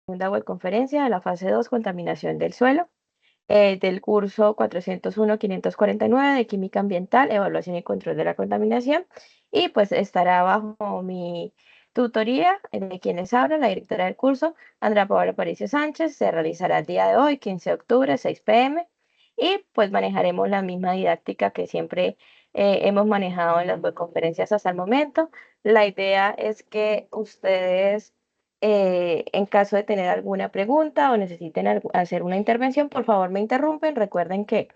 Segunda webconferencia de la fase 2, contaminación del suelo, del curso 401-549 de Química Ambiental, Evaluación y Control de la Contaminación. Y pues estará bajo mi tutoría de quienes hablan, la directora del curso, Andrea Paola Aparicio Sánchez. Se realizará el día de hoy, 15 de octubre, 6 p.m. Y pues manejaremos la misma didáctica que siempre hemos manejado en las webconferencias hasta el momento. La idea es que ustedes en caso de tener alguna pregunta o necesiten hacer una intervención, por favor me interrumpen. Recuerden que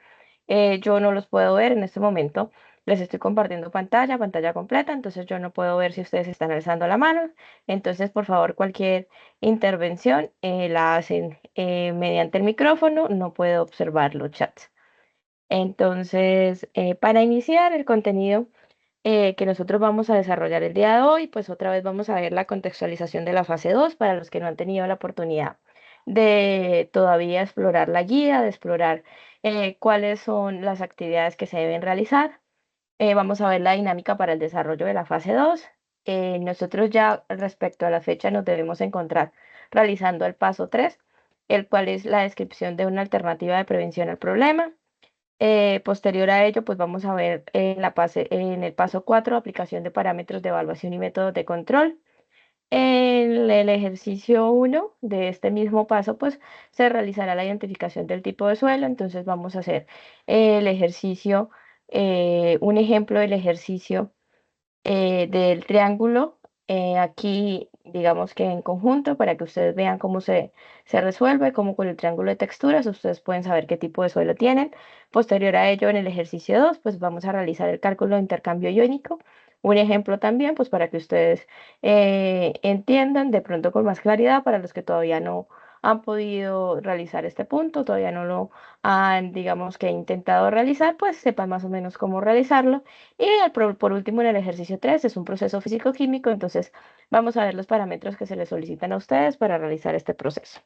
yo no los puedo ver en este momento. Les estoy compartiendo pantalla completa, entonces yo no puedo ver si ustedes están alzando la mano. Entonces, por favor, cualquier intervención la hacen mediante el micrófono, no puedo observar los chats. Entonces, para iniciar el contenido que nosotros vamos a desarrollar el día de hoy, pues otra vez vamos a ver la contextualización de la fase 2 para los que no han tenido la oportunidad de todavía explorar la guía, de explorar cuáles son las actividades que se deben realizar. Vamos a ver la dinámica para el desarrollo de la fase 2. Nosotros ya respecto a la fecha nos debemos encontrar realizando el paso 3, el cual es la descripción de una alternativa de prevención al problema. Posterior a ello, pues vamos a ver en el paso 4, aplicación de parámetros de evaluación y métodos de control. En el ejercicio 1 de este mismo paso, pues se realizará la identificación del tipo de suelo. Entonces vamos a hacer el ejercicio, un ejemplo del ejercicio del triángulo, aquí digamos que en conjunto, para que ustedes vean cómo se resuelve, cómo con el triángulo de texturas ustedes pueden saber qué tipo de suelo tienen. Posterior a ello, en el ejercicio 2 pues vamos a realizar el cálculo de intercambio iónico, un ejemplo también, pues para que ustedes entiendan de pronto con más claridad, para los que todavía no han podido realizar este punto, todavía no lo han, digamos que intentado realizar, pues sepan más o menos cómo realizarlo. Y por último, en el ejercicio 3 es un proceso físico-químico, entonces vamos a ver los parámetros que se les solicitan a ustedes para realizar este proceso.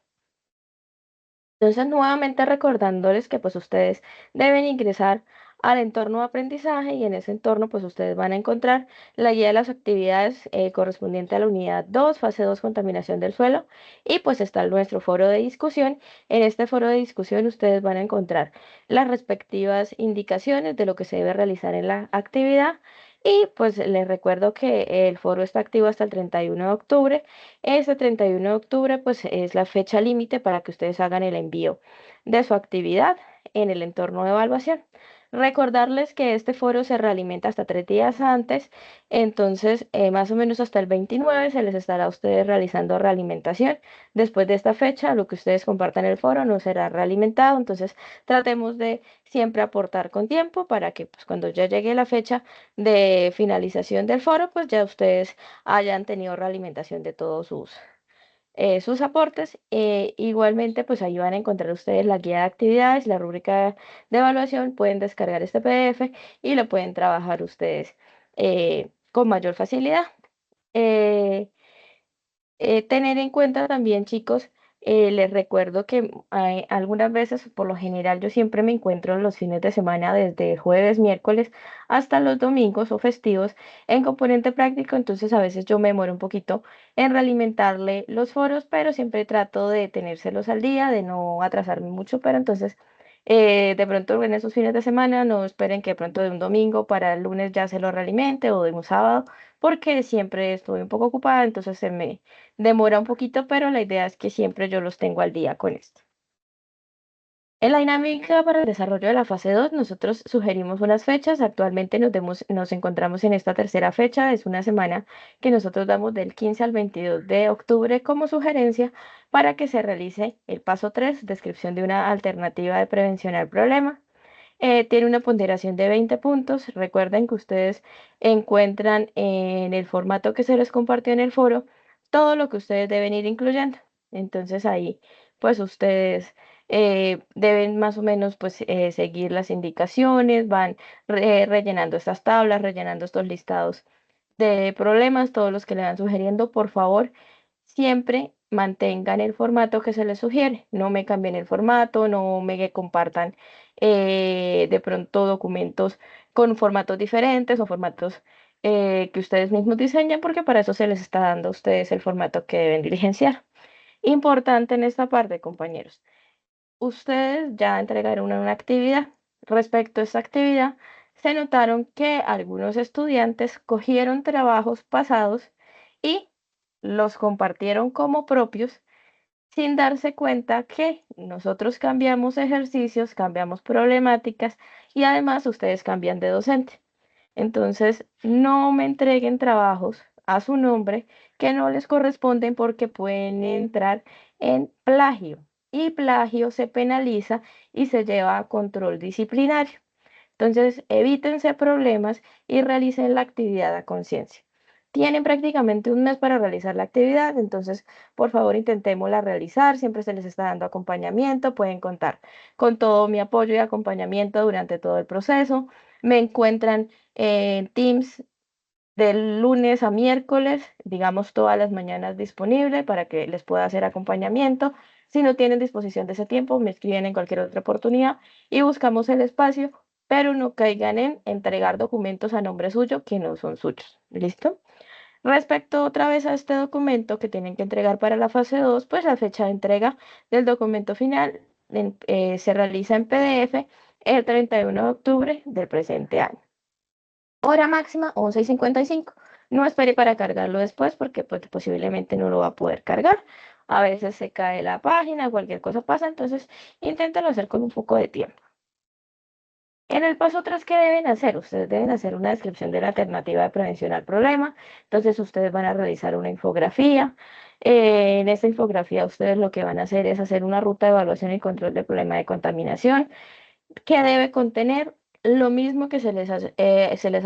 Entonces, nuevamente recordándoles que pues ustedes deben ingresar al entorno de aprendizaje, y en ese entorno pues ustedes van a encontrar la guía de las actividades correspondiente a la unidad 2, fase 2, contaminación del suelo, y pues está nuestro foro de discusión. En este foro de discusión ustedes van a encontrar las respectivas indicaciones de lo que se debe realizar en la actividad. Y pues les recuerdo que el foro está activo hasta el 31 de octubre. Ese 31 de octubre pues es la fecha límite para que ustedes hagan el envío de su actividad en el entorno de evaluación. Recordarles que este foro se realimenta hasta 3 días antes, entonces más o menos hasta el 29 se les estará a ustedes realizando realimentación. Después de esta fecha, lo que ustedes compartan en el foro no será realimentado, entonces tratemos de siempre aportar con tiempo para que pues, cuando ya llegue la fecha de finalización del foro, pues ya ustedes hayan tenido realimentación de todos sus aportes. Igualmente, pues ahí van a encontrar ustedes la guía de actividades, la rúbrica de evaluación. Pueden descargar este PDF y lo pueden trabajar ustedes con mayor facilidad. Eh, Tener en cuenta también, chicos, les recuerdo que algunas veces, por lo general, yo siempre me encuentro los fines de semana, desde jueves, miércoles hasta los domingos o festivos, en componente práctico. Entonces, a veces yo me demoro un poquito en realimentarle los foros, pero siempre trato de tenérselos al día, de no atrasarme mucho. Pero entonces, de pronto en esos fines de semana, no esperen que de pronto de un domingo para el lunes ya se lo realimente, o de un sábado, porque siempre estoy un poco ocupada, entonces se me demora un poquito, pero la idea es que siempre yo los tengo al día con esto. En la dinámica para el desarrollo de la fase 2, nosotros sugerimos unas fechas. Actualmente nos encontramos en esta tercera fecha. Es una semana que nosotros damos del 15 al 22 de octubre como sugerencia para que se realice el paso 3, descripción de una alternativa de prevención al problema. Tiene una ponderación de 20 puntos. Recuerden que ustedes encuentran en el formato que se les compartió en el foro todo lo que ustedes deben ir incluyendo. Entonces ahí pues ustedes deben más o menos pues seguir las indicaciones, van rellenando estas tablas, rellenando estos listados de problemas, todos los que le van sugiriendo. Por favor, siempre mantengan el formato que se les sugiere. No me cambien el formato, no me compartan de pronto documentos con formatos diferentes o formatos que ustedes mismos diseñan, porque para eso se les está dando a ustedes el formato que deben diligenciar. Importante en esta parte, compañeros. Ustedes ya entregaron una actividad. Respecto a esta actividad, se notaron que algunos estudiantes cogieron trabajos pasados y los compartieron como propios sin darse cuenta que nosotros cambiamos ejercicios, cambiamos problemáticas y además ustedes cambian de docente. Entonces, no me entreguen trabajos a su nombre que no les corresponden porque pueden entrar en plagio y plagio se penaliza y se lleva a control disciplinario. Entonces, evítense problemas y realicen la actividad a conciencia. Tienen prácticamente un mes para realizar la actividad, entonces, por favor, intentémosla realizar. Siempre se les está dando acompañamiento. Pueden contar con todo mi apoyo y acompañamiento durante todo el proceso. Me encuentran en Teams de lunes a miércoles, digamos todas las mañanas disponible para que les pueda hacer acompañamiento. Si no tienen disposición de ese tiempo, me escriben en cualquier otra oportunidad y buscamos el espacio, pero no caigan en entregar documentos a nombre suyo que no son suyos. ¿Listo? Respecto otra vez a este documento que tienen que entregar para la fase 2, pues la fecha de entrega del documento final se realiza en PDF el 31 de octubre del presente año. Hora máxima 11:55. No espere para cargarlo después porque pues, posiblemente no lo va a poder cargar. A veces se cae la página, cualquier cosa pasa, entonces inténtalo hacer con un poco de tiempo. En el paso 3, ¿qué deben hacer? Ustedes deben hacer una descripción de la alternativa de prevención al problema. Entonces ustedes van a realizar una infografía. En esta infografía ustedes lo que van a hacer es hacer una ruta de evaluación y control del problema de contaminación que debe contener lo mismo que se les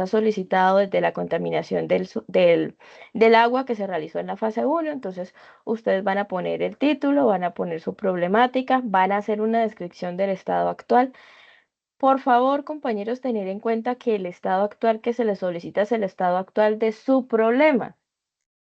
ha solicitado desde la contaminación del agua que se realizó en la fase 1. Entonces, ustedes van a poner el título, van a poner su problemática, van a hacer una descripción del estado actual. Por favor, compañeros, tener en cuenta que el estado actual que se les solicita es el estado actual de su problema.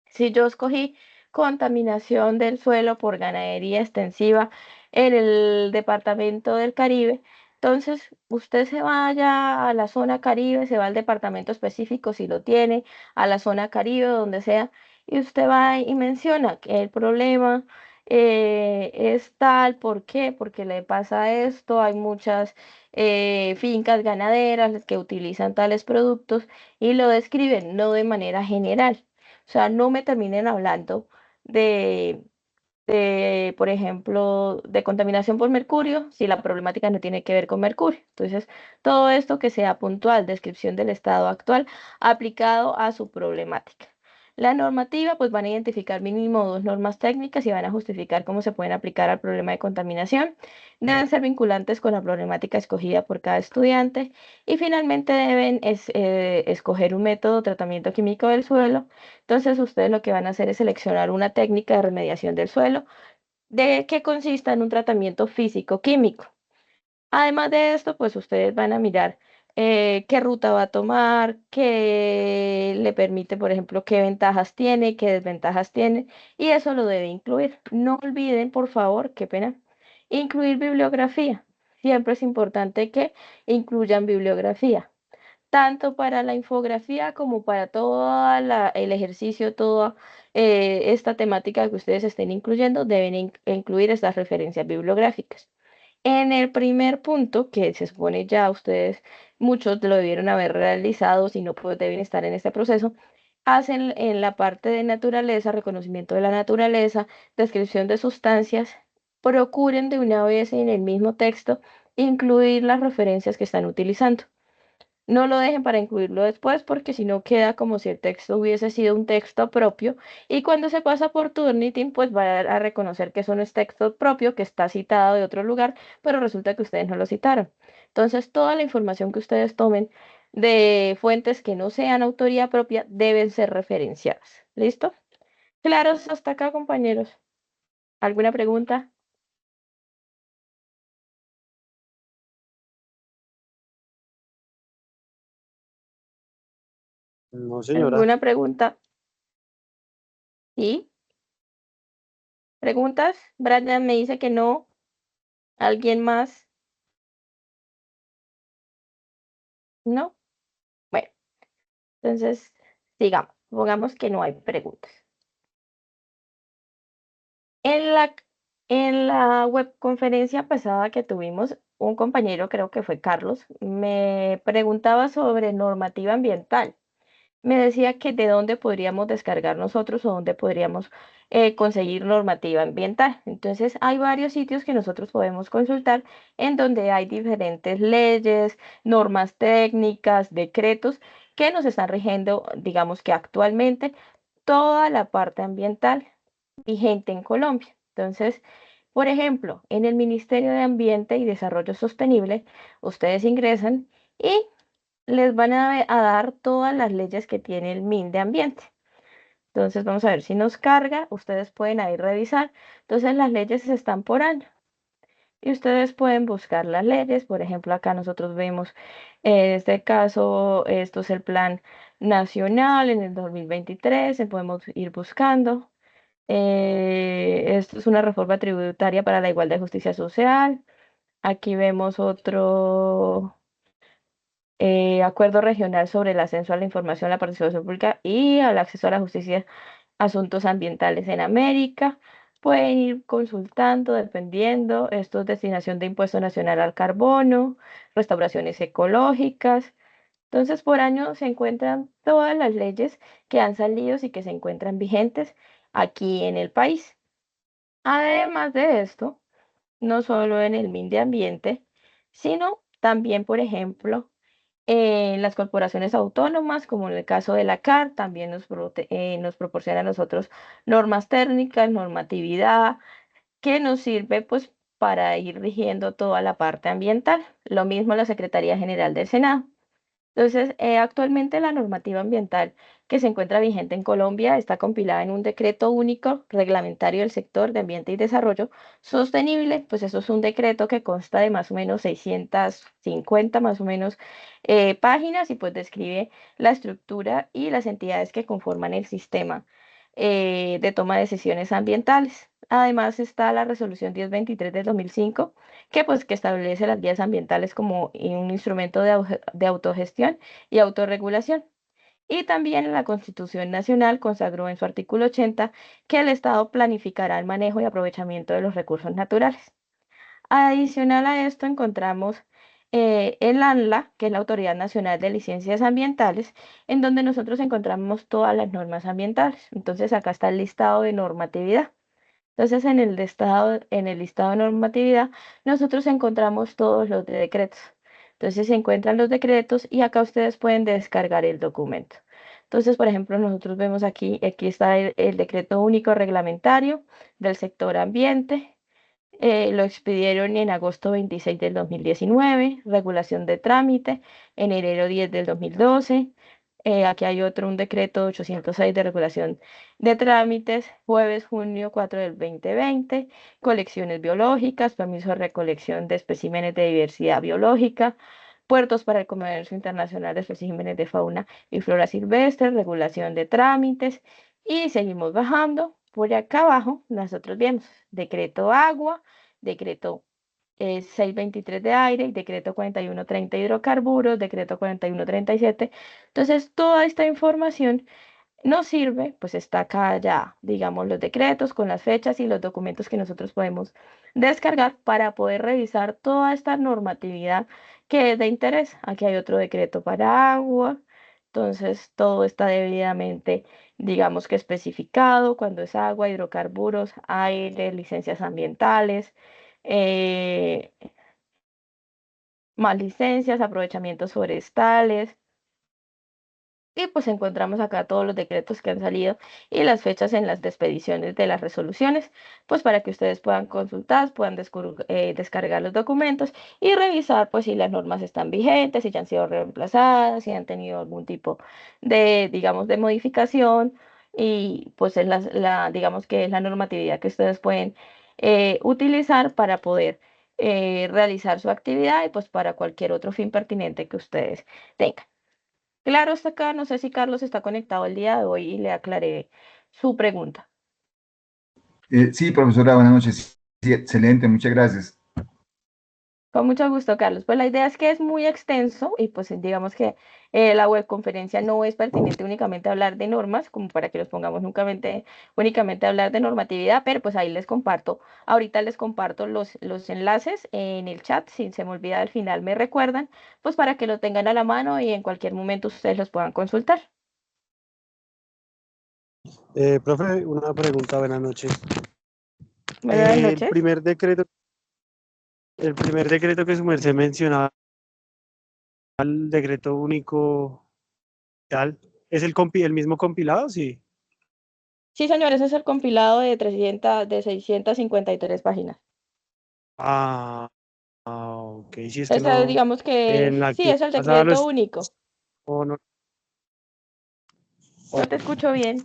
Si yo escogí contaminación del suelo por ganadería extensiva en el departamento del Caribe, entonces usted se vaya a la zona Caribe, se va al departamento específico si lo tiene, a la zona Caribe, donde sea, y usted va y menciona que el problema es tal, ¿por qué? Porque le pasa esto, hay muchas fincas ganaderas que utilizan tales productos y lo describen, no de manera general. O sea, no me terminen hablando de, por ejemplo, de contaminación por mercurio si la problemática no tiene que ver con mercurio. Entonces, todo esto que sea puntual, descripción del estado actual aplicado a su problemática. La normativa, pues van a identificar mínimo dos normas técnicas y van a justificar cómo se pueden aplicar al problema de contaminación. Deben ser vinculantes con la problemática escogida por cada estudiante y finalmente deben escoger un método de tratamiento químico del suelo. Entonces, ustedes lo que van a hacer es seleccionar una técnica de remediación del suelo de que consista en un tratamiento físico-químico. Además de esto, pues ustedes van a mirar qué ruta va a tomar, qué le permite, por ejemplo, qué ventajas tiene, qué desventajas tiene, y eso lo debe incluir. No olviden, por favor, qué pena, incluir bibliografía. Siempre es importante que incluyan bibliografía tanto para la infografía como para todo el ejercicio, toda esta temática que ustedes estén incluyendo, deben incluir estas referencias bibliográficas. En el primer punto, que se supone ya ustedes, muchos lo debieron haber realizado, si no, pues deben estar en este proceso, hacen en la parte de naturaleza, reconocimiento de la naturaleza, descripción de sustancias, procuren de una vez en el mismo texto incluir las referencias que están utilizando. No lo dejen para incluirlo después porque si no queda como si el texto hubiese sido un texto propio y cuando se pasa por Turnitin pues va a reconocer que eso no es texto propio, que está citado de otro lugar, pero resulta que ustedes no lo citaron. Entonces toda la información que ustedes tomen de fuentes que no sean autoría propia deben ser referenciadas. ¿Listo? Claros hasta acá, compañeros. ¿Alguna pregunta? No, señora. ¿Alguna pregunta? ¿Sí? ¿Preguntas? Brian me dice que no. ¿Alguien más? ¿No? Bueno, entonces, sigamos. Pongamos que no hay preguntas. En la, en la webconferencia pasada que tuvimos, un compañero, creo que fue Carlos, me preguntaba sobre normativa ambiental. Me decía que de dónde podríamos descargar nosotros o dónde podríamos conseguir normativa ambiental. Entonces, hay varios sitios que nosotros podemos consultar en donde hay diferentes leyes, normas técnicas, decretos que nos están rigiendo, digamos que actualmente, toda la parte ambiental vigente en Colombia. Entonces, por ejemplo, en el Ministerio de Ambiente y Desarrollo Sostenible, ustedes ingresan y les van a dar todas las leyes que tiene el MIN de Ambiente. Entonces, vamos a ver si nos carga. Ustedes pueden ahí revisar. Entonces, las leyes están por año. Y ustedes pueden buscar las leyes. Por ejemplo, acá nosotros vemos, en este caso, esto es el Plan Nacional en el 2023. Podemos ir buscando. Esto es una reforma tributaria para la igualdad y justicia social. Aquí vemos otro acuerdo regional sobre el ascenso a la información, la participación pública y al acceso a la justicia, asuntos ambientales en América. Pueden ir consultando, dependiendo. Esto es destinación de impuesto nacional al carbono, restauraciones ecológicas. Entonces, por año se encuentran todas las leyes que han salido y que se encuentran vigentes aquí en el país. Además de esto, no solo en el MIN de Ambiente, sino también, por ejemplo, en las corporaciones autónomas, como en el caso de la CAR, también nos proporciona a nosotros normas técnicas, normatividad, que nos sirve pues para ir rigiendo toda la parte ambiental. Lo mismo la Secretaría General del Senado. Entonces, actualmente la normativa ambiental que se encuentra vigente en Colombia está compilada en un decreto único reglamentario del sector de ambiente y desarrollo sostenible. Pues eso es un decreto que consta de más o menos 650 más o menos páginas y pues describe la estructura y las entidades que conforman el sistema de toma de decisiones ambientales. Además está la resolución 1023 del 2005 que establece las guías ambientales como un instrumento de autogestión y autorregulación. Y también la Constitución Nacional consagró en su artículo 80 que el Estado planificará el manejo y aprovechamiento de los recursos naturales. Adicional a esto encontramos el ANLA, que es la Autoridad Nacional de Licencias Ambientales, en donde nosotros encontramos todas las normas ambientales. Entonces acá está el listado de normatividad. Entonces, en el listado de normatividad, nosotros encontramos todos los decretos. Entonces, se encuentran los decretos y acá ustedes pueden descargar el documento. Entonces, por ejemplo, nosotros vemos aquí está el decreto único reglamentario del sector ambiente. Lo expidieron en agosto 26 del 2019, regulación de trámite en enero 10 del 2012. Aquí hay otro, un decreto 806 de regulación de trámites, jueves junio 4 del 2020, colecciones biológicas, permiso de recolección de especímenes de diversidad biológica, puertos para el comercio internacional de especímenes de fauna y flora silvestre, regulación de trámites, y seguimos bajando. Por acá abajo, nosotros vemos decreto agua, decreto 623 de aire y decreto 4130 hidrocarburos, decreto 4137. Entonces, toda esta información nos sirve, pues está acá ya, digamos, los decretos con las fechas y los documentos que nosotros podemos descargar para poder revisar toda esta normatividad que es de interés. Aquí hay otro decreto para agua, entonces todo está debidamente, digamos que especificado cuando es agua, hidrocarburos, aire, licencias ambientales, eh, más licencias, aprovechamientos forestales. Y pues encontramos acá todos los decretos que han salido y las fechas en las expediciones de las resoluciones, pues para que ustedes puedan consultar, puedan descargar los documentos y revisar pues si las normas están vigentes, si ya han sido reemplazadas, si han tenido algún tipo de, digamos, de modificación y pues es digamos que es la normatividad que ustedes pueden utilizar para poder realizar su actividad y pues para cualquier otro fin pertinente que ustedes tengan. Claro, está acá. No sé si Carlos está conectado el día de hoy y le aclaré su pregunta. Sí, profesora, buenas noches. Sí, excelente, muchas gracias. Con mucho gusto, Carlos. Pues la idea es que es muy extenso y pues digamos que la webconferencia no es pertinente únicamente hablar de normas, como para que los pongamos únicamente a hablar de normatividad, pero pues ahí les comparto, ahorita les comparto los enlaces en el chat, si se me olvida al final me recuerdan, pues para que lo tengan a la mano y en cualquier momento ustedes los puedan consultar. Profe, una pregunta, buenas noches. Buenas El noches. primer decreto, el primer decreto que su merced mencionaba, el decreto único tal, ¿es el mismo compilado? Sí. Sí, señores, ese es el compilado de 300, de 653 páginas. Ah, ok, sí, es que Ese, no, digamos que en la sí, actividad es el pasada decreto único. no, No te escucho bien.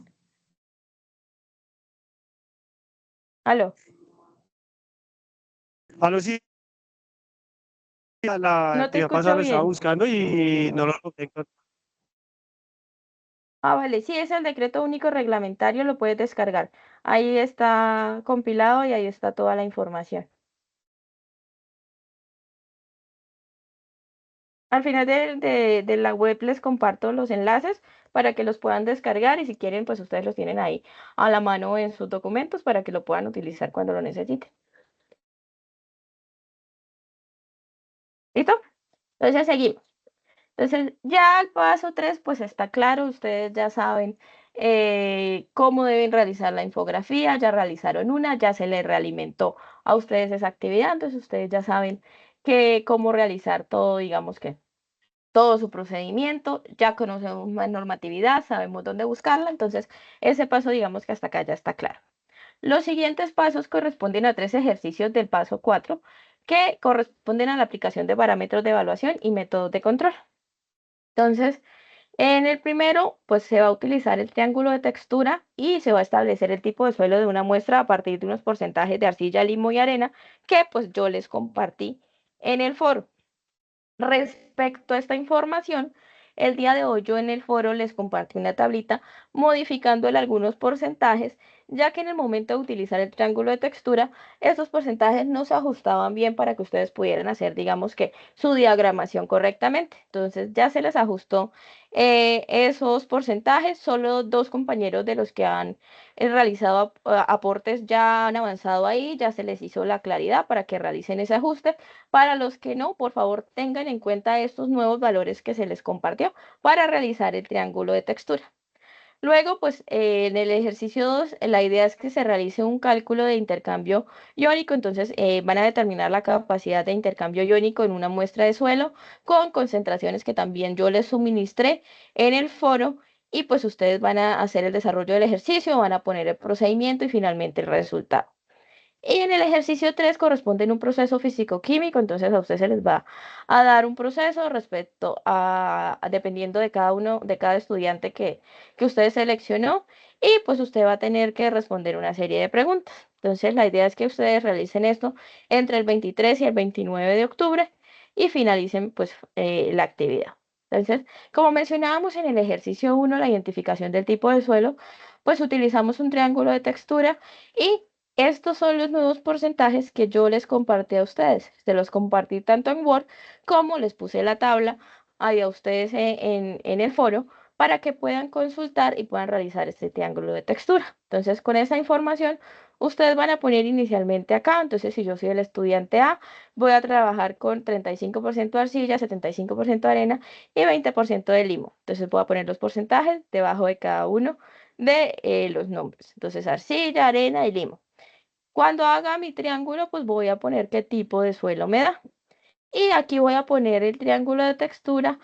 Aló, sí, a la no te actividad pasada escucho lo estaba bien. buscando y no lo encontré. Ah, vale, sí, es el decreto único reglamentario, lo puedes descargar. Ahí está compilado y ahí está toda la información. Al final de la web les comparto los enlaces para que los puedan descargar y si quieren, pues ustedes los tienen ahí a la mano en sus documentos para que lo puedan utilizar cuando lo necesiten. ¿Listo? Entonces seguimos. Entonces, ya el paso 3 pues está claro, ustedes ya saben cómo deben realizar la infografía, ya realizaron una, ya se les realimentó a ustedes esa actividad, entonces ustedes ya saben cómo realizar todo, digamos que todo su procedimiento, ya conocemos más normatividad, sabemos dónde buscarla, entonces ese paso, digamos que hasta acá ya está claro. Los siguientes pasos corresponden a tres ejercicios del paso 4 que corresponden a la aplicación de parámetros de evaluación y métodos de control. Entonces, en el primero, pues se va a utilizar el triángulo de textura y se va a establecer el tipo de suelo de una muestra a partir de unos porcentajes de arcilla, limo y arena que pues yo les compartí en el foro. Respecto a esta información, el día de hoy yo en el foro les compartí una tablita modificándole algunos porcentajes, ya que en el momento de utilizar el triángulo de textura, estos porcentajes no se ajustaban bien para que ustedes pudieran hacer, digamos que, su diagramación correctamente. Entonces ya se les ajustó esos porcentajes, solo dos compañeros de los que han realizado aportes ya han avanzado ahí, ya se les hizo la claridad para que realicen ese ajuste. Para los que no, por favor, tengan en cuenta estos nuevos valores que se les compartió para realizar el triángulo de textura. Luego, pues en el ejercicio 2, la idea es que se realice un cálculo de intercambio iónico, entonces van a determinar la capacidad de intercambio iónico en una muestra de suelo con concentraciones que también yo les suministré en el foro y pues ustedes van a hacer el desarrollo del ejercicio, van a poner el procedimiento y finalmente el resultado. Y en el ejercicio 3 corresponde en un proceso físico-químico, entonces a usted se les va a dar un proceso respecto dependiendo de cada uno, de cada estudiante que usted seleccionó, y pues usted va a tener que responder una serie de preguntas. Entonces la idea es que ustedes realicen esto entre el 23 y el 29 de octubre y finalicen pues la actividad. Entonces, como mencionábamos en el ejercicio 1, la identificación del tipo de suelo, pues utilizamos un triángulo de textura y estos son los nuevos porcentajes que yo les compartí a ustedes. Se los compartí tanto en Word como les puse la tabla ahí a ustedes en el foro para que puedan consultar y puedan realizar este triángulo de textura. Entonces, con esa información, ustedes van a poner inicialmente acá. Entonces, si yo soy el estudiante A, voy a trabajar con 35% de arcilla, 75% de arena y 20% de limo. Entonces, voy a poner los porcentajes debajo de cada uno de los nombres. Entonces, arcilla, arena y limo. Cuando haga mi triángulo, pues voy a poner qué tipo de suelo me da. Y aquí voy a poner el triángulo de textura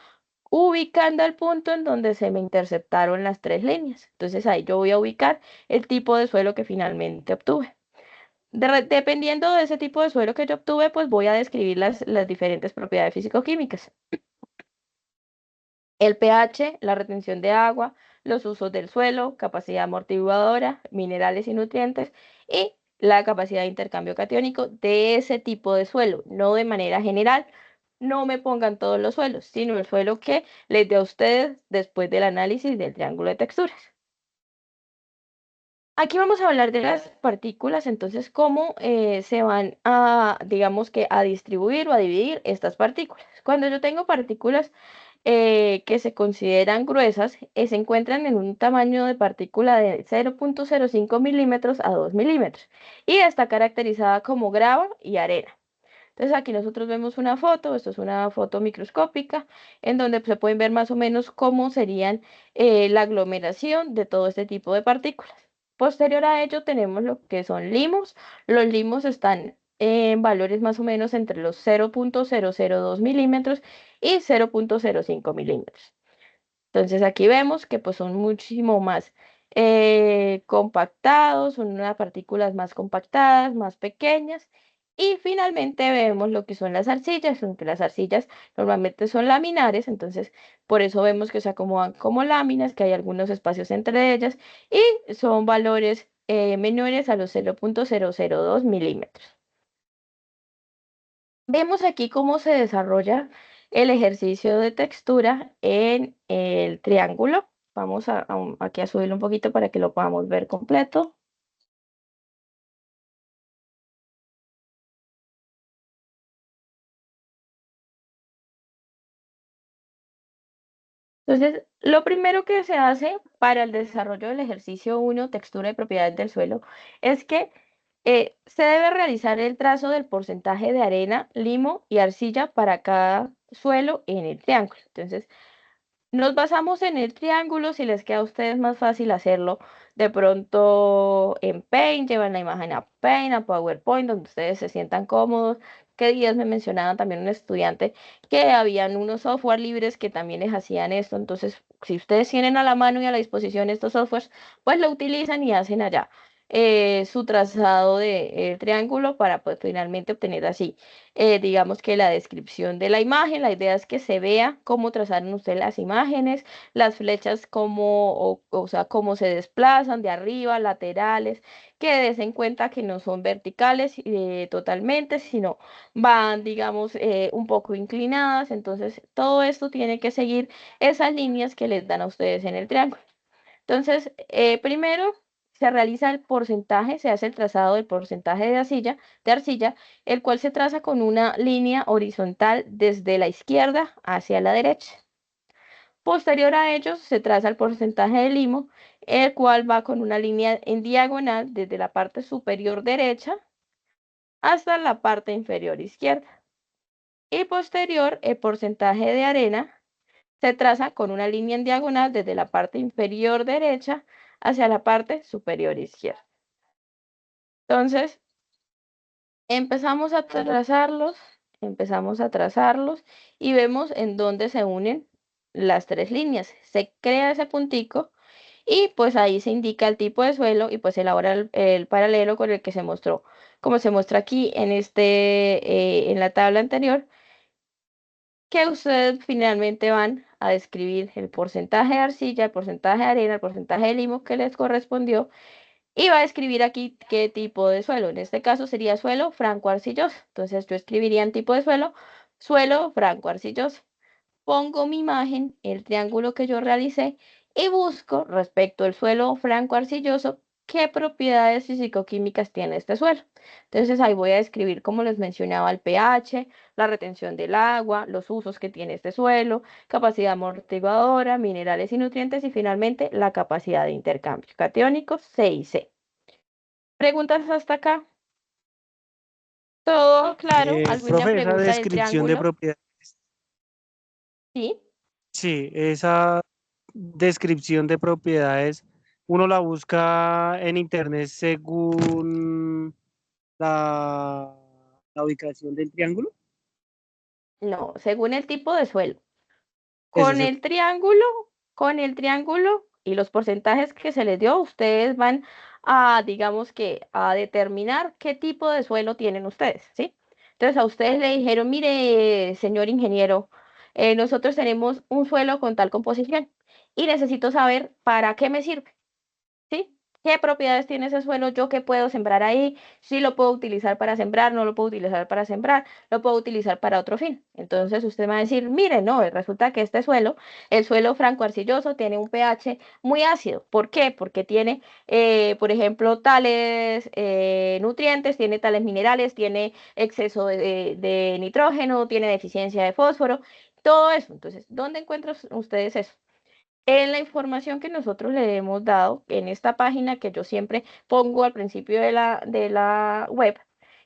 ubicando el punto en donde se me interceptaron las tres líneas. Entonces ahí yo voy a ubicar el tipo de suelo que finalmente obtuve. Dependiendo de ese tipo de suelo que yo obtuve, pues voy a describir las diferentes propiedades físico-químicas. El pH, la retención de agua, los usos del suelo, capacidad amortiguadora, minerales y nutrientes y la capacidad de intercambio catiónico de ese tipo de suelo, no de manera general. No me pongan todos los suelos, sino el suelo que les dé a ustedes después del análisis del triángulo de texturas. Aquí vamos a hablar de las partículas, entonces cómo se van a, digamos que, a distribuir o a dividir estas partículas. Cuando yo tengo partículas que se consideran gruesas, se encuentran en un tamaño de partícula de 0,05 milímetros a 2 milímetros y está caracterizada como grava y arena. Entonces aquí nosotros vemos una foto, esto es una foto microscópica, en donde se pueden ver más o menos cómo serían la aglomeración de todo este tipo de partículas. Posterior a ello tenemos lo que son limos. Los limos están en valores más o menos entre los 0,002 milímetros y 0,05 milímetros. Entonces aquí vemos que pues son muchísimo más compactados, son unas partículas más compactadas, más pequeñas. Y finalmente vemos lo que son las arcillas, aunque las arcillas normalmente son laminares, entonces por eso vemos que se acomodan como láminas, que hay algunos espacios entre ellas y son valores menores a los 0,002 milímetros. Vemos aquí cómo se desarrolla el ejercicio de textura en el triángulo. Vamos aquí a subirlo un poquito para que lo podamos ver completo. Entonces, lo primero que se hace para el desarrollo del ejercicio 1, textura y propiedades del suelo, es que se debe realizar el trazo del porcentaje de arena, limo y arcilla para cada suelo en el triángulo. Entonces, nos basamos en el triángulo, si les queda a ustedes más fácil hacerlo de pronto en Paint, llevan la imagen a Paint, a PowerPoint, donde ustedes se sientan cómodos. Que días me mencionaban también un estudiante que habían unos software libres que también les hacían esto. Entonces, si ustedes tienen a la mano y a la disposición estos softwares, pues lo utilizan y hacen allá su trazado de triángulo para pues finalmente obtener así digamos que la descripción de la imagen. La idea es que se vea cómo trazaron ustedes las imágenes, las flechas, cómo, o sea, cómo se desplazan de arriba, laterales, que des en cuenta que no son verticales totalmente, sino van, digamos, un poco inclinadas. Entonces, todo esto tiene que seguir esas líneas que les dan a ustedes en el triángulo. Entonces, primero se realiza el porcentaje, se hace el trazado del porcentaje de arcilla, el cual se traza con una línea horizontal desde la izquierda hacia la derecha. Posterior a ello, se traza el porcentaje de limo, el cual va con una línea en diagonal desde la parte superior derecha hasta la parte inferior izquierda. Y posterior, el porcentaje de arena se traza con una línea en diagonal desde la parte inferior derecha hacia la parte superior izquierda. Entonces, empezamos a trazarlos y vemos en dónde se unen las tres líneas. Se crea ese puntico y pues ahí se indica el tipo de suelo y pues elabora el paralelo con el que se mostró, como se muestra aquí en en la tabla anterior, que ustedes finalmente van a describir el porcentaje de arcilla, el porcentaje de arena, el porcentaje de limo que les correspondió y va a escribir aquí qué tipo de suelo. En este caso sería suelo franco arcilloso. Entonces yo escribiría en tipo de suelo, suelo franco arcilloso. Pongo mi imagen, el triángulo que yo realicé y busco respecto al suelo franco arcilloso qué propiedades físico-químicas tiene este suelo. Entonces ahí voy a describir, como les mencionaba, el pH, la retención del agua, los usos que tiene este suelo, capacidad amortiguadora, minerales y nutrientes y finalmente la capacidad de intercambio catiónicos C y C. ¿Preguntas hasta acá? ¿Todo claro? ¿Alguna Profe, esa pregunta del descripción de triángulo? propiedades, Sí. sí, esa descripción de propiedades, uno la busca en internet según la, la ubicación del triángulo. No, según el tipo de suelo. Eso, Con el triángulo, con el triángulo y los porcentajes que se les dio, ustedes van a, digamos que, a determinar qué tipo de suelo tienen ustedes, ¿sí? Entonces a ustedes le dijeron, mire, señor ingeniero, nosotros tenemos un suelo con tal composición y necesito saber para qué me sirve, ¿sí? ¿Qué propiedades tiene ese suelo? ¿Yo qué puedo sembrar ahí? Si lo puedo utilizar para sembrar, no lo puedo utilizar para sembrar, lo puedo utilizar para otro fin. Entonces usted va a decir, mire, no, resulta que este suelo, el suelo franco-arcilloso, tiene un pH muy ácido. ¿Por qué? Porque tiene, por ejemplo, tales nutrientes, tiene tales minerales, tiene exceso de nitrógeno, tiene deficiencia de fósforo, todo eso. Entonces, ¿dónde encuentran ustedes eso? En la información que nosotros le hemos dado en esta página que yo siempre pongo al principio de la web,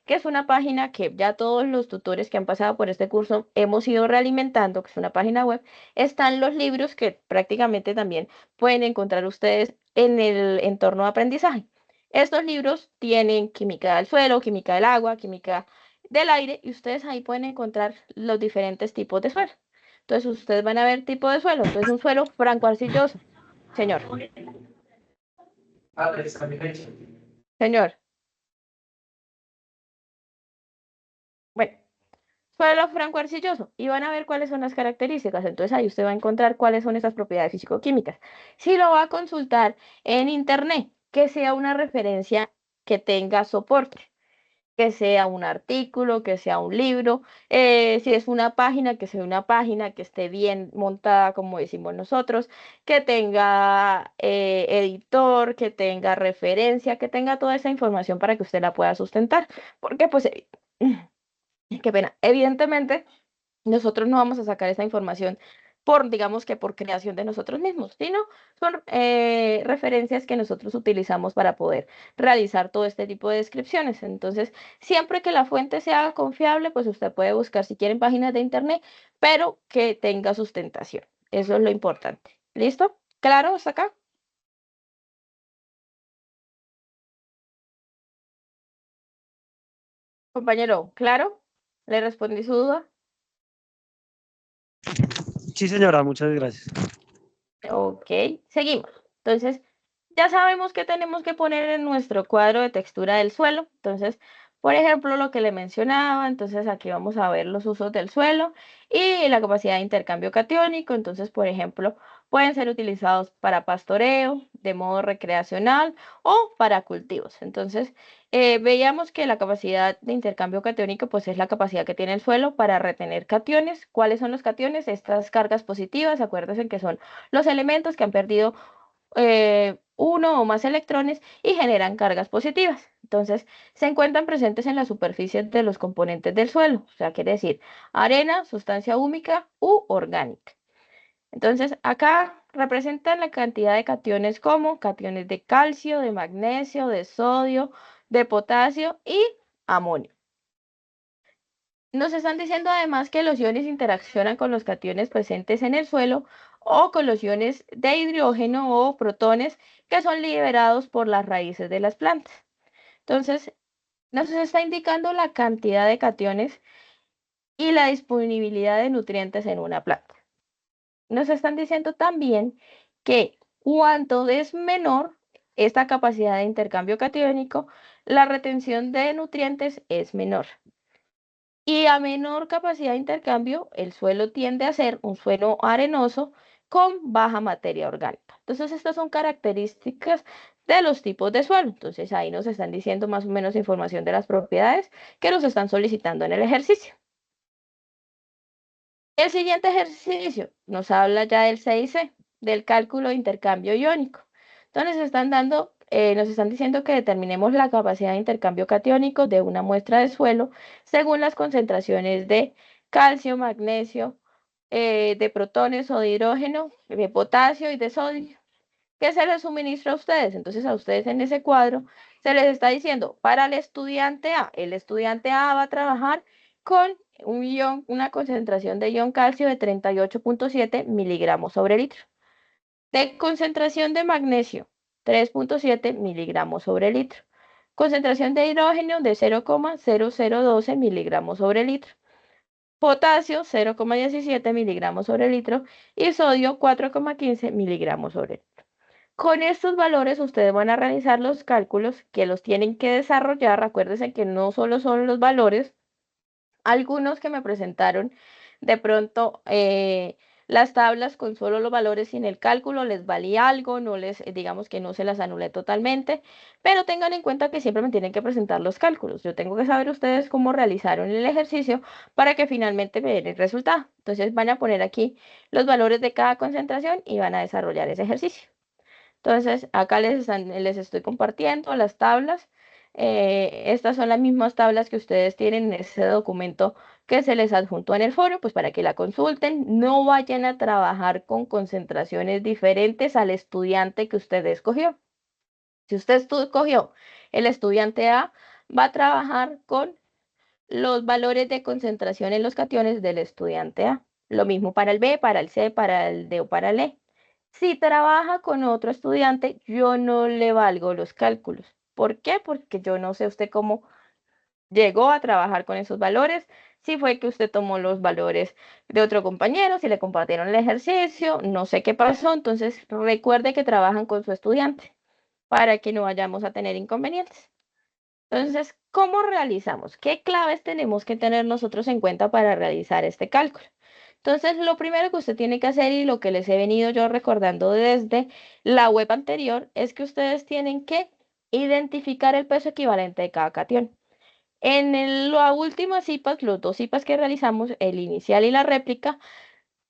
que es una página que ya todos los tutores que han pasado por este curso hemos ido realimentando, que es una página web, están los libros que prácticamente también pueden encontrar ustedes en el entorno de aprendizaje. Estos libros tienen química del suelo, química del agua, química del aire, y ustedes ahí pueden encontrar los diferentes tipos de suelo. Entonces ustedes van a ver tipo de suelo. Entonces un suelo franco-arcilloso. Señor, señor. Bueno, suelo franco-arcilloso. Y van a ver cuáles son las características. Entonces ahí usted va a encontrar cuáles son esas propiedades físico-químicas. Si lo va a consultar en internet, que sea una referencia que tenga soporte, que sea un artículo, que sea un libro, si es una página, que sea una página que esté bien montada, como decimos nosotros, que tenga editor, que tenga referencia, que tenga toda esa información para que usted la pueda sustentar. Porque, pues, qué pena, evidentemente nosotros no vamos a sacar esa información por, digamos que por creación de nosotros mismos, sino son referencias que nosotros utilizamos para poder realizar todo este tipo de descripciones. Entonces, siempre que la fuente sea confiable, pues usted puede buscar si quieren páginas de internet, pero que tenga sustentación. Eso es lo importante. ¿Listo? ¿Claro? ¿Hasta acá? Compañero, ¿claro? ¿Le respondí su duda? Sí, señora, muchas gracias. Ok, seguimos. Entonces, ya sabemos que tenemos que poner en nuestro cuadro de textura del suelo. Entonces, por ejemplo, lo que le mencionaba, entonces aquí vamos a ver los usos del suelo y la capacidad de intercambio catiónico. Entonces, por ejemplo, pueden ser utilizados para pastoreo, de modo recreacional o para cultivos. Entonces, veíamos que la capacidad de intercambio catiónico, pues es la capacidad que tiene el suelo para retener cationes. ¿Cuáles son los cationes? Estas cargas positivas, acuérdense que son los elementos que han perdido uno o más electrones y generan cargas positivas. Entonces, se encuentran presentes en la superficie de los componentes del suelo, o sea, quiere decir arena, sustancia húmica u orgánica. Entonces, acá representan la cantidad de cationes como cationes de calcio, de magnesio, de sodio, de potasio y amonio. Nos están diciendo además que los iones interaccionan con los cationes presentes en el suelo o con los iones de hidrógeno o protones que son liberados por las raíces de las plantas. Entonces, nos está indicando la cantidad de cationes y la disponibilidad de nutrientes en una planta. Nos están diciendo también que cuanto es menor esta capacidad de intercambio catiónico, la retención de nutrientes es menor. Y a menor capacidad de intercambio, el suelo tiende a ser un suelo arenoso con baja materia orgánica. Entonces, estas son características de los tipos de suelo. Entonces, ahí nos están diciendo más o menos información de las propiedades que nos están solicitando en el ejercicio. El siguiente ejercicio nos habla ya del CIC, del cálculo de intercambio iónico. Entonces, nos están diciendo que determinemos la capacidad de intercambio catiónico de una muestra de suelo según las concentraciones de calcio, magnesio, de protones o de hidrógeno, de potasio y de sodio que se les suministra a ustedes. Entonces, a ustedes en ese cuadro se les está diciendo, para el estudiante A va a trabajar con una concentración de ion calcio de 38,7 miligramos sobre litro. De concentración de magnesio, 3,7 miligramos sobre litro. Concentración de hidrógeno de 0,0012 miligramos sobre litro. Potasio, 0,17 miligramos sobre litro. Y sodio, 4,15 miligramos sobre litro. Con estos valores ustedes van a realizar los cálculos que los tienen que desarrollar. Acuérdense que no solo son los valores, algunos que me presentaron de pronto las tablas con solo los valores sin el cálculo les valía algo, no les, digamos que no se las anulé totalmente, pero tengan en cuenta que siempre me tienen que presentar los cálculos. Yo tengo que saber ustedes cómo realizaron el ejercicio para que finalmente me den el resultado. Entonces van a poner aquí los valores de cada concentración y van a desarrollar ese ejercicio. Entonces, acá les estoy compartiendo las tablas. Estas son las mismas tablas que ustedes tienen en ese documento que se les adjuntó en el foro, pues para que la consulten. No vayan a trabajar con concentraciones diferentes al estudiante que usted escogió. Si usted escogió el estudiante A, va a trabajar con los valores de concentración en los cationes del estudiante A. Lo mismo para el B, para el C, para el D o para el E. Si trabaja con otro estudiante, yo no le valgo los cálculos. ¿Por qué? Porque yo no sé usted cómo llegó a trabajar con esos valores, si fue que usted tomó los valores de otro compañero, si le compartieron el ejercicio, no sé qué pasó. Entonces, recuerde que trabajan con su estudiante para que no vayamos a tener inconvenientes. Entonces, ¿cómo realizamos? ¿Qué claves tenemos que tener nosotros en cuenta para realizar este cálculo? Entonces, lo primero que usted tiene que hacer y lo que les he venido yo recordando desde la web anterior es que ustedes tienen que identificar el peso equivalente de cada cation. En la última CIPAS, los dos CIPAS que realizamos, el inicial y la réplica,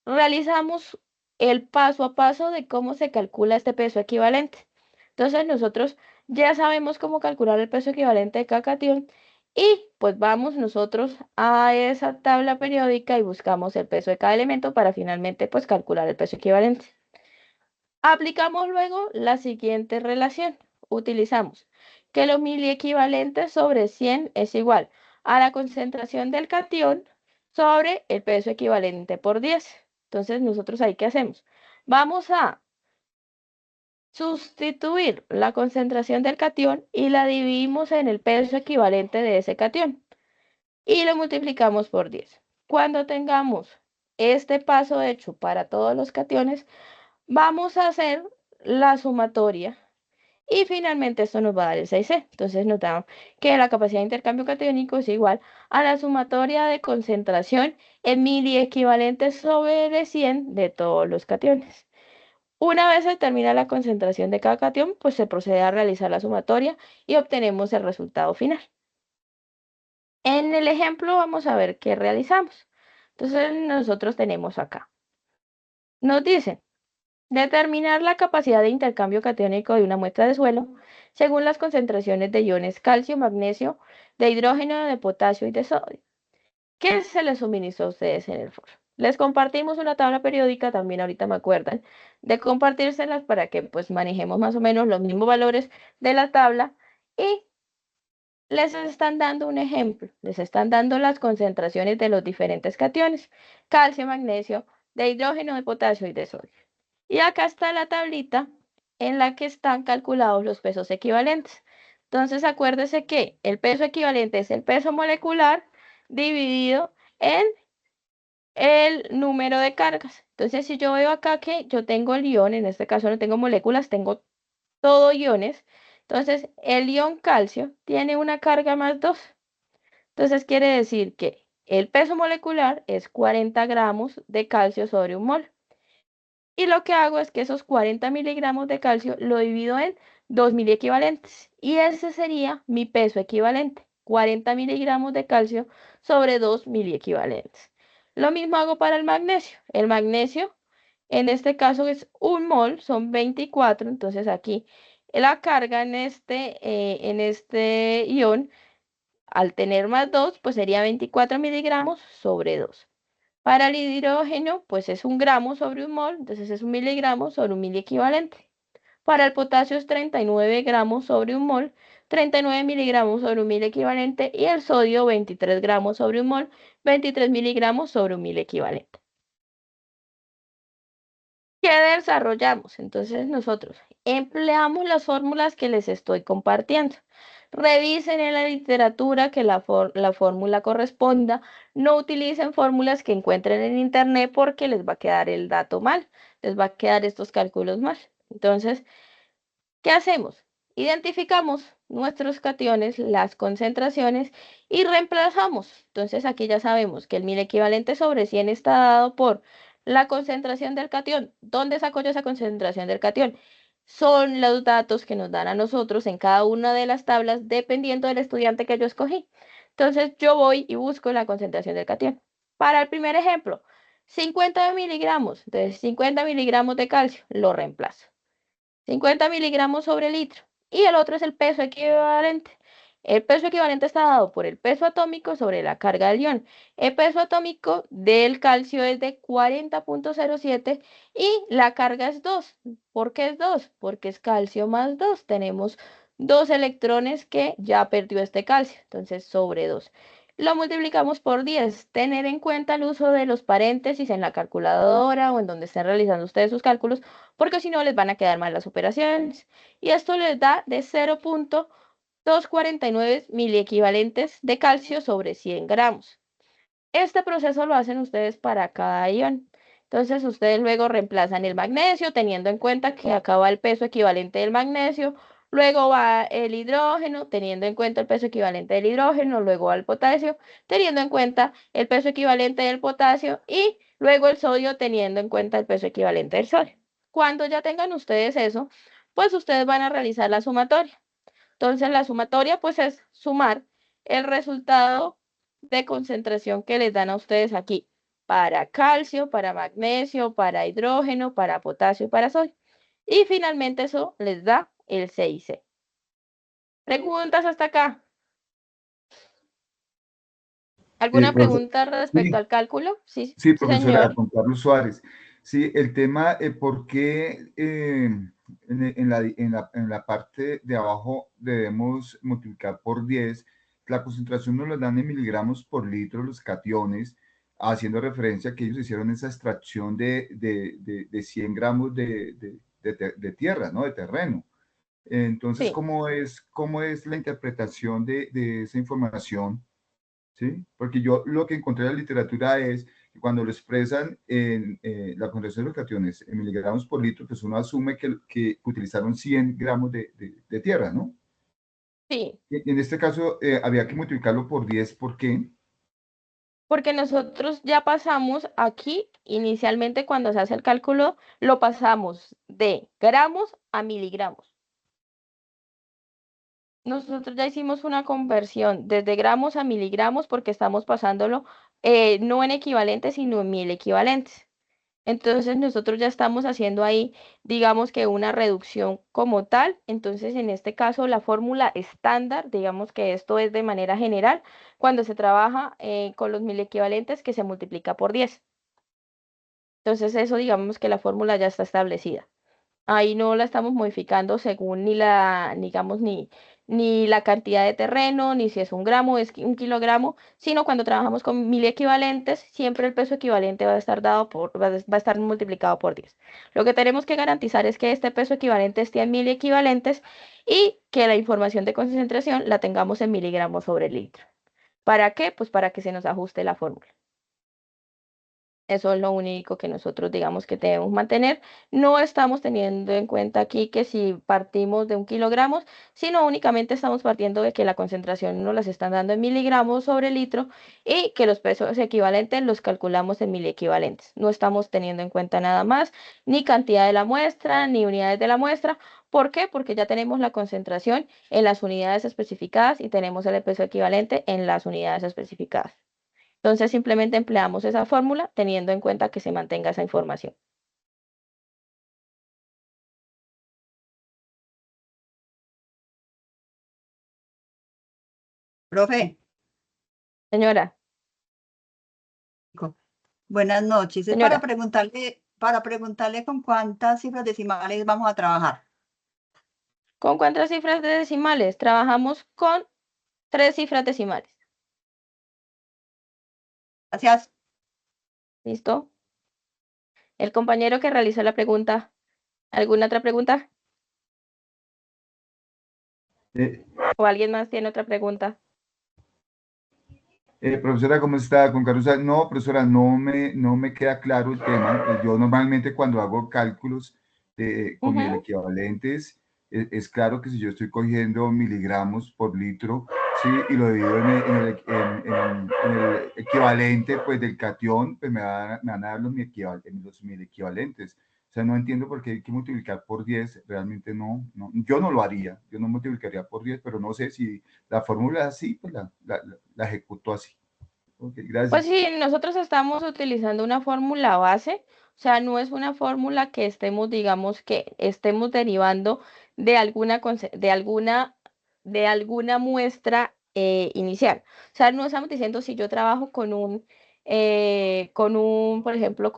realizamos el paso a paso de cómo se calcula este peso equivalente. Entonces nosotros ya sabemos cómo calcular el peso equivalente de cada cation y pues vamos nosotros a esa tabla periódica y buscamos el peso de cada elemento para finalmente pues calcular el peso equivalente. Aplicamos luego la siguiente relación. Utilizamos que los miliequivalentes sobre 100 es igual a la concentración del cation sobre el peso equivalente por 10. Entonces, nosotros ahí, ¿qué hacemos? Vamos a sustituir la concentración del cation y la dividimos en el peso equivalente de ese cation y lo multiplicamos por 10. Cuando tengamos este paso hecho para todos los cationes, vamos a hacer la sumatoria y finalmente esto nos va a dar el 6C. Entonces notamos que la capacidad de intercambio catiónico es igual a la sumatoria de concentración en miliequivalentes sobre 100 de todos los cationes. Una vez se determina la concentración de cada cation, pues se procede a realizar la sumatoria y obtenemos el resultado final. En el ejemplo vamos a ver qué realizamos. Entonces nosotros tenemos acá. Nos dicen determinar la capacidad de intercambio catiónico de una muestra de suelo según las concentraciones de iones calcio, magnesio, de hidrógeno, de potasio y de sodio. ¿Qué se les suministró a ustedes en el foro? Les compartimos una tabla periódica, también ahorita me acuerdan, de compartírselas para que pues manejemos más o menos los mismos valores de la tabla y les están dando un ejemplo, les están dando las concentraciones de los diferentes cationes, calcio, magnesio, de hidrógeno, de potasio y de sodio. Y acá está la tablita en la que están calculados los pesos equivalentes. Entonces, acuérdese que el peso equivalente es el peso molecular dividido en el número de cargas. Entonces, si yo veo acá que yo tengo el ion, en este caso no tengo moléculas, tengo todo iones. Entonces, el ion calcio tiene una carga más 2. Entonces, quiere decir que el peso molecular es 40 gramos de calcio sobre un mol. Y lo que hago es que esos 40 miligramos de calcio lo divido en 2.000 equivalentes. Y ese sería mi peso equivalente. 40 miligramos de calcio sobre 2.000 equivalentes. Lo mismo hago para el magnesio. El magnesio, en este caso es un mol, son 24. Entonces aquí la carga en este ion, al tener más 2, pues sería 24 miligramos sobre 2. Para el hidrógeno, pues es un gramo sobre un mol, entonces es un miligramo sobre un miliequivalente. Para el potasio es 39 gramos sobre un mol, 39 miligramos sobre un miliequivalente. Y el sodio, 23 gramos sobre un mol, 23 miligramos sobre un miliequivalente. ¿Qué desarrollamos? Entonces nosotros empleamos las fórmulas que les estoy compartiendo. Revisen en la literatura que la fórmula corresponda. No utilicen fórmulas que encuentren en internet porque les va a quedar el dato mal. Les va a quedar estos cálculos mal. Entonces, ¿qué hacemos? Identificamos nuestros cationes, las concentraciones y reemplazamos. Entonces aquí ya sabemos que el mil equivalente sobre 100 está dado por La concentración del catión. ¿Dónde saco yo esa concentración del catión? Son los datos que nos dan a nosotros en cada una de las tablas dependiendo del estudiante que yo escogí. Entonces yo voy y busco la concentración del catión. Para el primer ejemplo, 50 miligramos. Entonces 50 miligramos de calcio, lo reemplazo. 50 miligramos sobre litro. Y el otro es el peso equivalente. El peso equivalente está dado por el peso atómico sobre la carga del ion. El peso atómico del calcio es de 40,07 y la carga es 2. ¿Por qué es 2? Porque es calcio más 2. Tenemos 2 electrones que ya perdió este calcio. Entonces, sobre 2. Lo multiplicamos por 10. Tener en cuenta el uso de los paréntesis en la calculadora o en donde estén realizando ustedes sus cálculos, porque si no les van a quedar mal las operaciones. Y esto les da de 0,249 miliequivalentes de calcio sobre 100 gramos. Este proceso lo hacen ustedes para cada ion. Entonces ustedes luego reemplazan el magnesio teniendo en cuenta que acá va el peso equivalente del magnesio, luego va el hidrógeno teniendo en cuenta el peso equivalente del hidrógeno, luego va el potasio teniendo en cuenta el peso equivalente del potasio y luego el sodio teniendo en cuenta el peso equivalente del sodio. Cuando ya tengan ustedes eso, pues ustedes van a realizar la sumatoria. Entonces la sumatoria pues es sumar el resultado de concentración que les dan a ustedes aquí para calcio, para magnesio, para hidrógeno, para potasio y para sodio. Y finalmente eso les da el CIC. ¿Preguntas hasta acá? ¿Alguna Profesor, pregunta respecto sí, al cálculo? Sí, sí, sí, profesora, señor. con Carlos Suárez. Sí, el tema, ¿por qué en la parte de abajo debemos multiplicar por 10? La concentración nos la dan en miligramos por litro los cationes, haciendo referencia a que ellos hicieron esa extracción de 100 gramos de tierra, ¿no? De terreno. Entonces, Sí. cómo es la interpretación de esa información? ¿Sí? Porque yo lo que encontré en la literatura es que cuando lo expresan en la concentración de los cationes en miligramos por litro, pues uno asume que utilizaron 100 gramos de tierra, ¿no? Sí, Y en este caso había que multiplicarlo por 10, ¿por qué? porque nosotros ya pasamos aquí, inicialmente cuando se hace el cálculo, lo pasamos de gramos a miligramos. Nosotros ya hicimos una conversión desde gramos a miligramos porque estamos pasándolo no en equivalentes, sino en mil equivalentes. Entonces nosotros ya estamos haciendo ahí, digamos que una reducción como tal. Entonces en este caso la fórmula estándar, digamos que esto es de manera general, cuando se trabaja con los mil equivalentes que se multiplica por 10. Entonces eso digamos que la fórmula ya está establecida. Ahí no la estamos modificando según ni la, digamos, ni la cantidad de terreno, ni si es un gramo, es un kilogramo, sino cuando trabajamos con mil equivalentes, siempre el peso equivalente va a estar dado va a estar multiplicado por 10. Lo que tenemos que garantizar es que este peso equivalente esté en mil equivalentes y que la información de concentración la tengamos en miligramos sobre litro. ¿Para qué? Pues para que se nos ajuste la fórmula. Eso es lo único que nosotros digamos que debemos mantener. No estamos teniendo en cuenta aquí que si partimos de un kilogramo, sino únicamente estamos partiendo de que la concentración nos las están dando en miligramos sobre litro y que los pesos equivalentes los calculamos en miliequivalentes. No estamos teniendo en cuenta nada más, ni cantidad de la muestra, ni unidades de la muestra. ¿Por qué? Porque ya tenemos la concentración en las unidades especificadas y tenemos el peso equivalente en las unidades especificadas. Entonces simplemente empleamos esa fórmula teniendo en cuenta que se mantenga esa información. Profe, Señora, buenas noches. Es señora, para preguntarle con cuántas cifras decimales vamos a trabajar. ¿con cuántas cifras de decimales? Trabajamos con 3 cifras decimales. Gracias. ¿Listo? El compañero que realizó la pregunta, ¿alguna otra pregunta? Eh, ¿O alguien más tiene otra pregunta? Profesora, ¿cómo está? Con Carlos Suárez. No, profesora, no me queda claro el tema. Yo normalmente cuando hago cálculos con mil Ujú. equivalentes, es claro que si yo estoy cogiendo miligramos por litro, ¿sí? Y lo divido en el equivalente, pues, del catión, pues me van a dar los mil equivalentes. O sea, no entiendo por qué hay que multiplicar por 10, realmente no, yo no lo haría, yo no multiplicaría por 10, pero no sé si la fórmula es así, pues la ejecuto así. Ok, Pues gracias. sí, nosotros estamos utilizando una fórmula base, o sea, no es una fórmula que estemos, digamos, que estemos derivando de de alguna muestra inicial. O sea, no estamos diciendo si yo trabajo por ejemplo,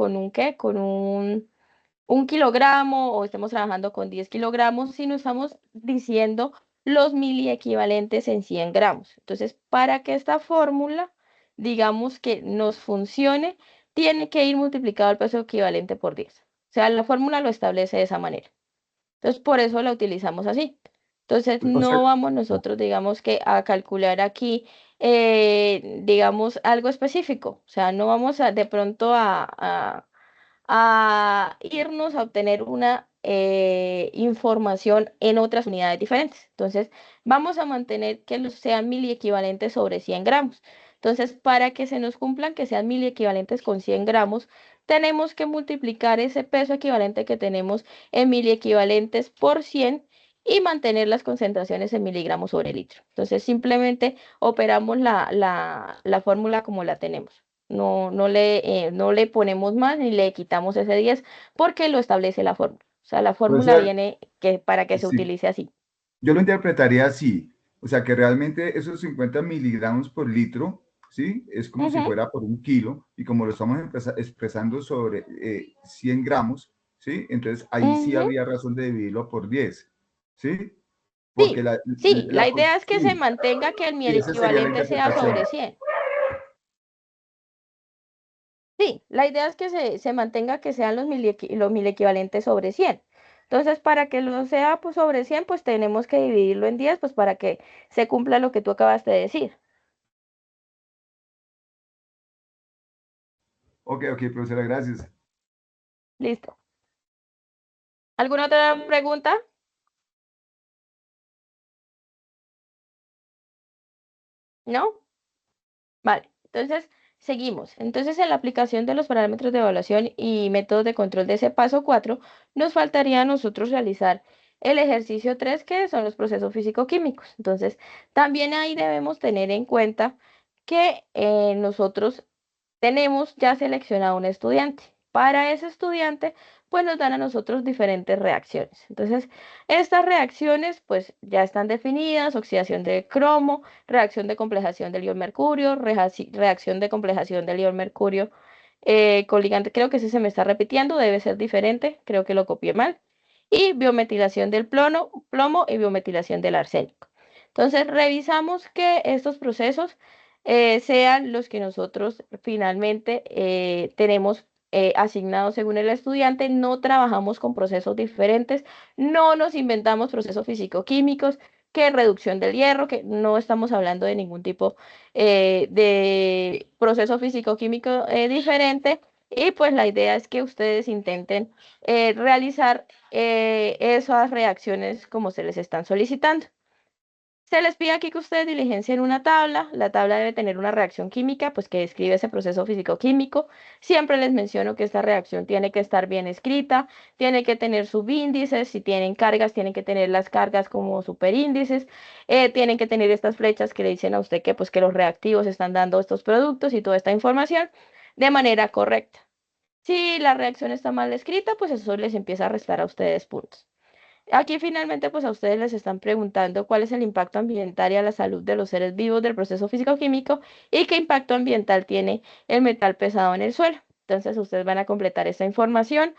un kilogramo o estemos trabajando con 10 kilogramos, sino estamos diciendo los miliequivalentes en 100 gramos. Entonces, para que esta fórmula, digamos que nos funcione, tiene que ir multiplicado el peso equivalente por 10. O sea, la fórmula lo establece de esa manera. Entonces, por eso la utilizamos así. Entonces, O sea, no vamos nosotros, digamos que a calcular aquí, digamos, algo específico. O sea, no vamos de pronto a irnos a obtener una información en otras unidades diferentes. Entonces, vamos a mantener que sean miliequivalentes sobre 100 gramos. Entonces, para que se nos cumplan que sean miliequivalentes con 100 gramos, tenemos que multiplicar ese peso equivalente que tenemos en miliequivalentes por 100 y mantener las concentraciones en miligramos sobre litro. Entonces, simplemente operamos la fórmula como la tenemos. No le ponemos más ni le quitamos ese 10 porque lo establece la fórmula. O sea, la o fórmula sea, viene para que se sí, utilice así. yo lo interpretaría así, o sea, que realmente esos 50 miligramos por litro, ¿sí? Es como si Ujú, fuera por un kilo, y como lo estamos expresando sobre 100 gramos, ¿sí? Entonces ahí sí ujú. había razón de dividirlo por 10, ¿sí? Porque Sí, sí, la idea es que se sí, mantenga que el sí, miel esa sería la equivalente sea interpretación. sobre 100. Sí, la idea es que se mantenga que sean los mil equivalentes sobre 100. Entonces, para que lo sea pues, sobre 100, pues tenemos que dividirlo en 10, pues para que se cumpla lo que tú acabaste de decir. Ok, profesora, gracias. Listo. ¿Alguna otra pregunta? ¿No? Vale, entonces seguimos. Entonces, en la aplicación de los parámetros de evaluación y métodos de control de ese paso 4, nos faltaría a nosotros realizar el ejercicio 3, que son los procesos físico-químicos. Entonces, también ahí debemos tener en cuenta que nosotros tenemos ya seleccionado un estudiante. Para ese estudiante, pues nos dan a nosotros diferentes reacciones. Entonces, estas reacciones, pues ya están definidas: oxidación de cromo, reacción de complejación del ion mercurio, reacción de complejación del ion mercurio con ligante. Creo que ese se me está repitiendo, debe ser diferente, creo que lo copié mal. Y biometilación del plomo y biometilación del arsénico. Entonces, revisamos que estos procesos sean los que nosotros finalmente tenemos asignados según el estudiante. No trabajamos con procesos diferentes, no nos inventamos procesos físico-químicos, que reducción del hierro, que no estamos hablando de ningún tipo de proceso físico-químico diferente. Y pues la idea es que ustedes intenten realizar esas reacciones como se les están solicitando. Se les pide aquí que ustedes diligencien una tabla. La tabla debe tener una reacción química, pues que describe ese proceso físico-químico. Siempre les menciono que esta reacción tiene que estar bien escrita, tiene que tener subíndices. Si tienen cargas, tienen que tener las cargas como superíndices. Tienen que tener estas flechas que le dicen a usted que, pues, que los reactivos están dando estos productos y toda esta información de manera correcta. Si la reacción está mal escrita, pues eso les empieza a restar a ustedes puntos. Aquí finalmente, pues a ustedes les están preguntando cuál es el impacto ambiental y a la salud de los seres vivos del proceso físico-químico y qué impacto ambiental tiene el metal pesado en el suelo. Entonces, ustedes van a completar esta información.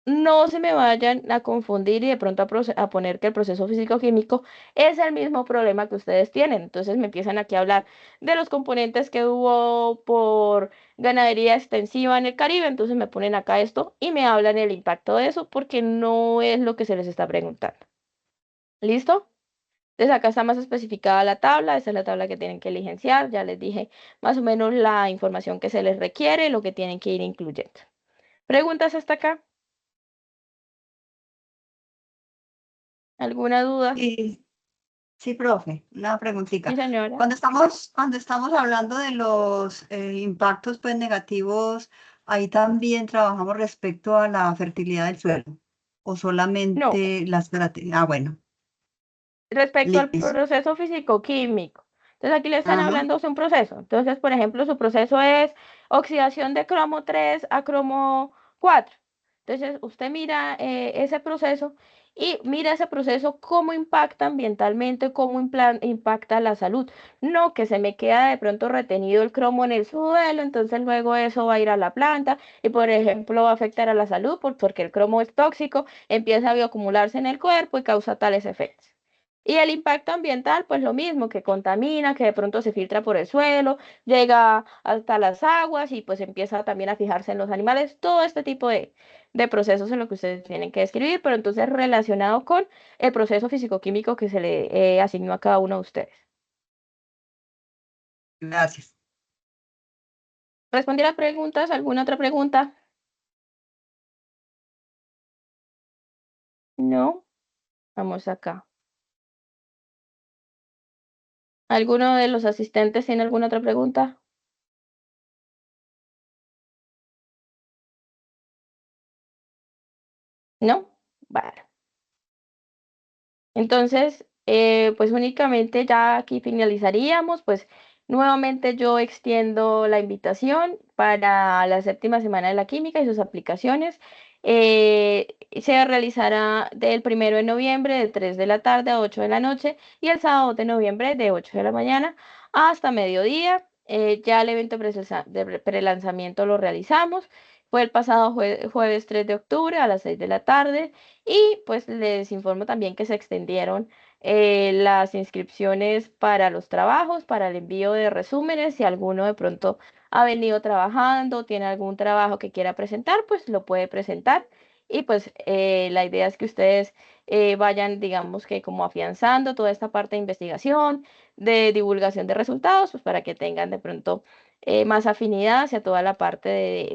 No se me vayan a confundir y de pronto a poner que el proceso físico-químico es el mismo problema que ustedes tienen. Entonces me empiezan aquí a hablar de los componentes que hubo por ganadería extensiva en el Caribe. Entonces me ponen acá esto y me hablan el impacto de eso porque no es lo que se les está preguntando. ¿Listo? Entonces acá está más especificada la tabla. Esta es la tabla que tienen que diligenciar. Ya les dije más o menos la información que se les requiere, lo que tienen que ir incluyendo. ¿Preguntas hasta acá? ¿Alguna duda? Y Sí, profe, una Sí, preguntita. señora. Cuando estamos hablando de los impactos pues, negativos, ahí también trabajamos respecto a la fertilidad del suelo, o No, solamente las características. Ah, bueno, respecto al listo. proceso físico-químico. Entonces aquí le están Ajá. hablando de un proceso. Entonces, por ejemplo, su proceso es oxidación de cromo 3 a cromo 4. Entonces, usted mira ese proceso y mira ese proceso cómo impacta ambientalmente, cómo impacta la salud. No que se me queda de pronto retenido el cromo en el suelo, entonces luego eso va a ir a la planta y, por ejemplo, va a afectar a la salud porque el cromo es tóxico, empieza a bioacumularse en el cuerpo y causa tales efectos. Y el impacto ambiental, pues lo mismo, que contamina, que de pronto se filtra por el suelo, llega hasta las aguas y pues empieza también a fijarse en los animales, todo este tipo de procesos en lo que ustedes tienen que describir, pero entonces relacionado con el proceso físico-químico que se le asignó a cada uno de ustedes. Gracias. ¿Respondí las preguntas? ¿Alguna otra pregunta? No. Vamos acá. ¿Alguno de los asistentes tiene alguna otra pregunta? ¿No? Vale. Entonces, pues únicamente ya aquí finalizaríamos, pues nuevamente yo extiendo la invitación para la séptima semana de la química y sus aplicaciones. Se realizará del 1 de noviembre de 3 de la tarde a 8 de la noche y el sábado de noviembre de 8 de la mañana hasta mediodía. Ya el evento de prelanzamiento lo realizamos. Fue el pasado jueves 3 de octubre a las 6 de la tarde. Y pues les informo también que se extendieron las inscripciones para los trabajos, para el envío de resúmenes. Si alguno de pronto ha venido trabajando, tiene algún trabajo que quiera presentar, pues lo puede presentar. Y pues la idea es que ustedes vayan, digamos que como afianzando toda esta parte de investigación, de divulgación de resultados, pues para que tengan de pronto más afinidad hacia toda la parte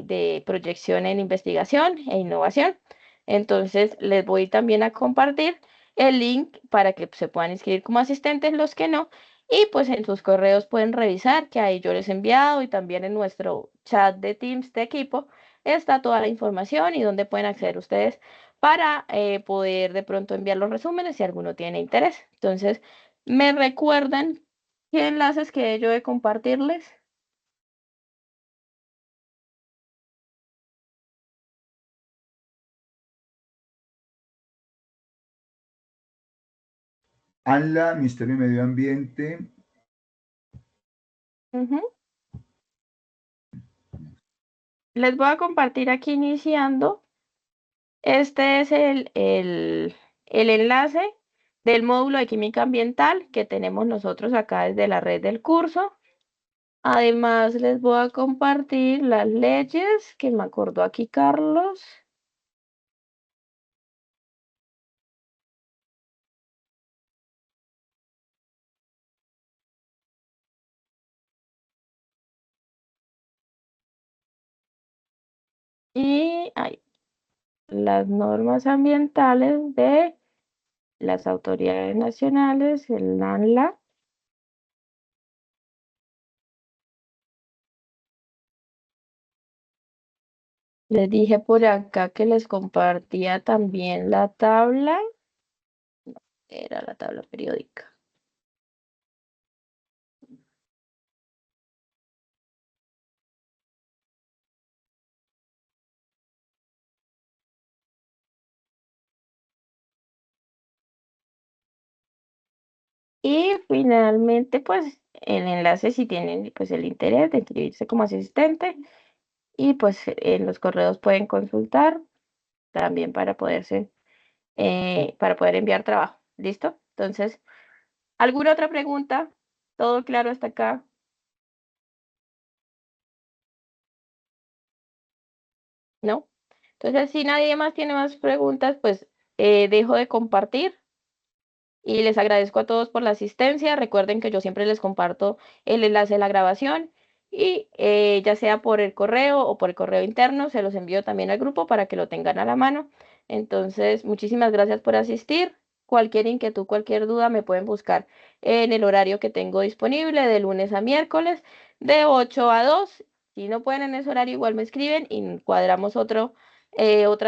de proyección en investigación e innovación. Entonces, les voy también a compartir el link para que se puedan inscribir como asistentes los que no. Y pues en sus correos pueden revisar que ahí yo les he enviado y también en nuestro chat de Teams de equipo está toda la información y donde pueden acceder ustedes para poder de pronto enviar los resúmenes si alguno tiene interés. Entonces, ¿me recuerdan qué enlaces que yo de compartirles? ANLA, Ministerio de Medio Ambiente. Ujú. Les voy a compartir aquí iniciando. Este es el enlace del módulo de química ambiental que tenemos nosotros acá desde la red del curso. Además, les voy a compartir las leyes que me acordó aquí Carlos. Y las normas ambientales de las autoridades nacionales, el ANLA. Les dije por acá que les compartía también la tabla. Era la tabla periódica. Y finalmente, pues el enlace si tienen pues el interés de inscribirse como asistente y pues en los correos pueden consultar también para poder enviar trabajo. ¿Listo? Entonces, ¿alguna otra pregunta? ¿Todo claro hasta acá? ¿No? Entonces, si nadie más tiene más preguntas, pues dejo de compartir. Y les agradezco a todos por la asistencia. Recuerden que yo siempre les comparto el enlace de la grabación y ya sea por el correo o por el correo interno, se los envío también al grupo para que lo tengan a la mano. Entonces, muchísimas gracias por asistir cualquier inquietud, cualquier duda, me pueden buscar en el horario que tengo disponible de lunes a miércoles de 8 a 2. Si no pueden en ese horario, igual me escriben y cuadramos otra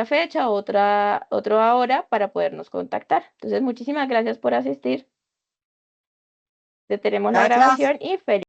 fecha, otra hora para podernos contactar. Entonces, muchísimas gracias por asistir. Detenemos la Gracias. grabación y feliz.